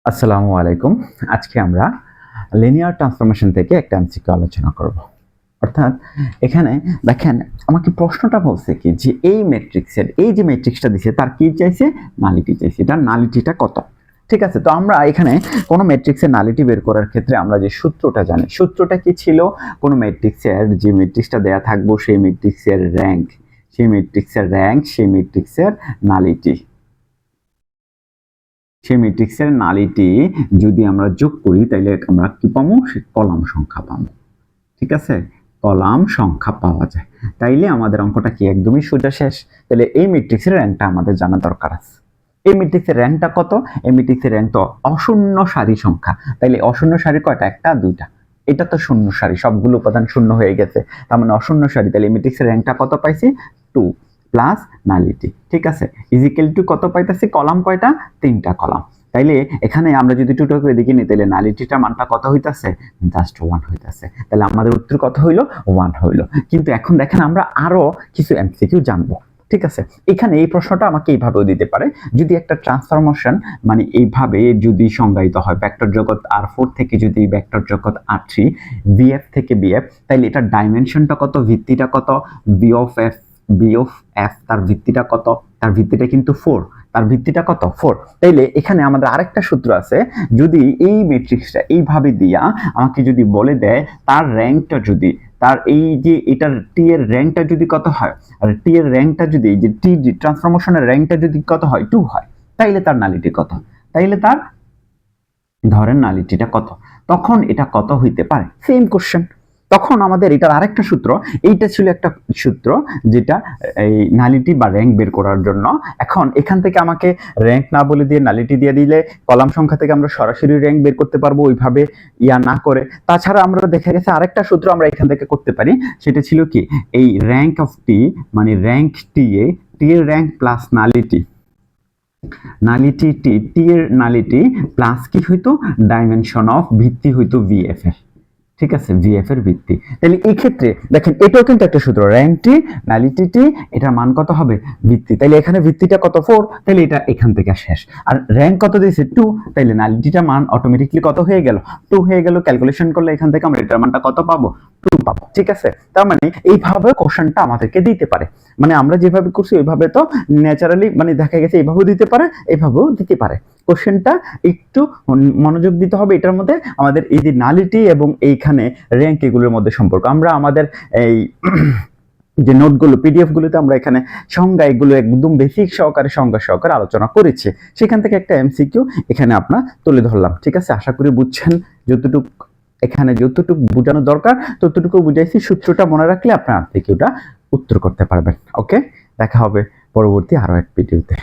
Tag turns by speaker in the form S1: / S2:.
S1: আসসালামু আলাইকুম। আজকে আমরা লিনিয়ার ট্রান্সফরমেশন থেকে একটা এমসিকিউ আলোচনা করব। অর্থাৎ এখানে দেখেন আমাকে প্রশ্নটা বলছে কি যে এই ম্যাট্রিক্সের এই যে ম্যাট্রিক্সটা দিছে তার কি চাইছে, নালিটি চাইছে। এটার নালিটিটা কত? ঠিক আছে, তো আমরা এখানে কোনো ম্যাট্রিক্সের নালিটি বের করার ক্ষেত্রে আমরা যে সূত্রটা জানি, সূত্রটা কি ছিল? কোনো ম্যাট্রিক্সের যে ম্যাট্রিক্সটা দেয়া থাকবো সেই ম্যাট্রিক্সের র্যাঙ্ক, সেই ম্যাট্রিক্সের নালিটি, সেই ম্যাট্রিক্সের নালিটি যদি আমরা যোগ করি তাহলে আমরা কি পাবো? কলাম সংখ্যা পাবো। ঠিক আছে, কলাম সংখ্যা পাওয়া যায়। তাইলে আমাদের অঙ্কটা কি একদমই সোজা শেষ। তাহলে এই ম্যাট্রিক্সের র্যাঙ্কটা আমাদের জানা দরকার আছে। এই ম্যাট্রিক্সের র্যাঙ্কটা কত? এই ম্যাট্রিক্সের র্যাঙ্ক তো অশূন্য সারি সংখ্যা। তাইলে অশূন্য সারি কয়টা? একটা, দুইটা। এটা তো শূন্য সারি, সবগুলো উপাদান শূন্য হয়ে গেছে, তার মানে অশূন্য সারি। তাহলে এই ম্যাট্রিক্সের র্যাঙ্কটা কত পাইছি? 2 প্লাস নালিটি। ঠিক আছে, ইজিক্যাল টু কত পাইতেছি? কলাম কয়টা? 3টা কলাম। তাইলে এখানে আমরা যদি টুটো করে দেখি নি তাহলে নালিটিটার মানটা কত হইতাছে? জাস্ট 1 হইতাছে। তাহলে আমাদের উত্তর কত হইলো? 1 হইলো। কিন্তু এখন দেখেন আমরা আরো কিছু এমসিকিউ জানবো। ঠিক আছে, এখানে এই প্রশ্নটা আমাকে এইভাবেও দিতে পারে, যদি একটা ট্রান্সফরমেশন মানে এইভাবে যদি সংজ্ঞায়িত হয়, ভেক্টর জগৎ R4 থেকে যদি ভেক্টর জগৎ R3, VF থেকে BF, তাইলে এটার ডাইমেনশনটা কত, ভিত্তিটা কত? বি অফ এফ তার ভিত্তিটা কত? তার ভিত্তিটা কিন্তু 4। তার ভিত্তিটা কত? 4। তাইলে এখানে আমাদের আরেকটা সূত্র আছে, যদি এই ম্যাট্রিক্সটা এইভাবে দিয়া আমাকে যদি বলে দেয় তার র্যাঙ্কটা যদি, তার এই যে এটার টি এর র্যাঙ্কটা যদি কত হয়, আর টি এর র্যাঙ্কটা যদি এই যে টি ট্রান্সফরমেশনের র্যাঙ্কটা যদি কত হয়? 2 হয়, তাইলে তার নালিটি কত? তাইলে তার ধরেন নালিটিটা কত? তখন এটা কত হইতে পারে? Same question. তখন আমাদের এটার আরেকটা সূত্র, এইটা ছিল একটা সূত্র যেটা এই নালিটি বা র্যাঙ্ক বের করার জন্য। এখন এখান থেকে আমাকে র্যাঙ্ক না বলে দিয়ে নালিটি দিয়ে দিলে কলাম সংখ্যা থেকে আমরা সরাসরি র্যাঙ্ক বের করতে পারবো, ওইভাবে ইয়া না করে। তাছাড়া আমরা দেখা গেছে আরেকটা সূত্র আমরা এখান থেকে করতে পারি, সেটা ছিল কি এই র্যাঙ্ক অফ টি মানে র্যাঙ্ক টি এর র্যাঙ্ক প্লাস নালিটি, টি এর নালিটি প্লাস কি হইতো? ডাইমেনশন অফ ভিত্তি হইতো VF এর। ঠিক আছে, VF এর ভিত্তি। তাহলে এই ক্ষেত্রে দেখেন এটাও কিন্তু একটা সূত্র, র্যাঙ্ক টি নালিটি টি, এটার মান কত হবে? ভিত্তি। তাহলে এখানে ভিত্তিটা কত? 4। তাহলে এটা এখান থেকে শেষ। আর র্যাঙ্ক কত দিয়েছে? 2। তাহলে নালিটিটা মান অটোমেটিকলি কত হয়ে গেল? 2 হয়ে গেল। ক্যালকুলেশন করলে এখান থেকে আমরা এটার মানটা কত পাবো? 2 পাবো। ঠিক আছে, তার মানে এইভাবে কোশ্চেনটা আমাদেরকে দিতে পারে। মানে আমরা যেভাবে করছি ওইভাবে তো ন্যাচারালি মানে দেখা গেছে এইভাবেও দিতে পারে, এইভাবেও দিতে পারে। কোশ্চেনটা একটু মনোযোগ দিতে হবে এটার মধ্যে। আমাদের এই যে নালিটি এবং এইখানে র্যাঙ্ক এগুলোর মধ্যে সম্পর্ক আমরা আমাদের এই যে নোটগুলো পিডিএফ গুলোতে আমরা এখানে সংজ্ঞা এগুলো একদম বেসিক সহকারে সংজ্ঞা সহকারে আলোচনা করেছি, সেখান থেকে একটা এমসিকিউ এখানে আপনার তুলে ধরলাম। ঠিক আছে, আশা করি বুঝছেন। যতটুকু এখানে যতটুকু বোঝানো দরকার ততটুকু বুঝাইছি। সূত্রটা মনে রাখলে আপনার এমসিকিউটা উত্তর করতে পারবেন। ওকে, দেখা হবে পরবর্তী আরো এক ভিডিওতে।